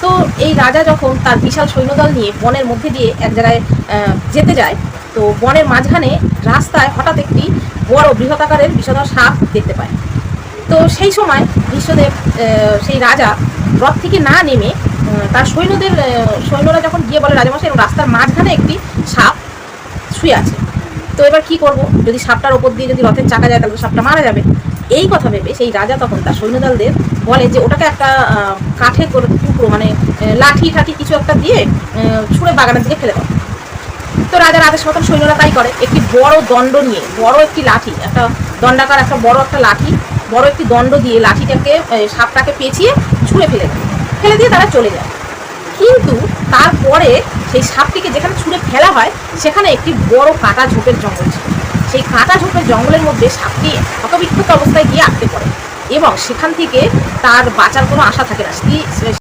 তো এই রাজা যখন তার বিশাল সৈন্যদল নিয়ে বনের মধ্যে দিয়ে এক জায়গায় যেতে যায়, তো বনের মাঝখানে রাস্তায় হঠাৎ একটি বড় বৃহদাকারের বিষধর সাপ দেখতে পায়। তো সেই সময় ভীষ্মদেব, সেই রাজা রথ থেকে না নেমে তার সৈন্যরা যখন গিয়ে বলে রাজামশাই রাস্তার মাঝখানে একটি সাপ শুয়ে আছে, তো এবার কি করব, যদি সাপটার ওপর দিয়ে যদি রথের চাকা যায় তাহলে সাপটা মারা যাবে। এই কথা ভেবে সেই রাজা তখন তার সৈন্যদলদের বলে যে ওটাকে একটা কাঠের টুকরো মানে লাঠি ঠাঠি কিছু একটা দিয়ে ছুঁড়ে বাগানের দিকে ফেলে দাও। তো রাজার আদেশ মতন সৈন্যরা তাই করে। একটি বড় দণ্ড নিয়ে, বড় একটি লাঠি, একটা দণ্ডাকার একটা বড় একটা লাঠি, বড় একটি দণ্ড দিয়ে লাঠিটাকে সাপটাকে পেঁচিয়ে ছুঁড়ে ফেলে দিয়ে তারা চলে যায়। কিন্তু তারপরে সেই সাপটিকে যেখানে ছুঁড়ে ফেলা হয় সেখানে একটি বড় কাটা ঝোপের জঙ্গল ছিল। সেই কাটা ঝোপের জঙ্গলের মধ্যে সাপটি হতবিক্ষত অবস্থায় গিয়ে আটকে পড়ে এবং সেখান থেকে তার বাঁচার কোনো আশা থাকে না।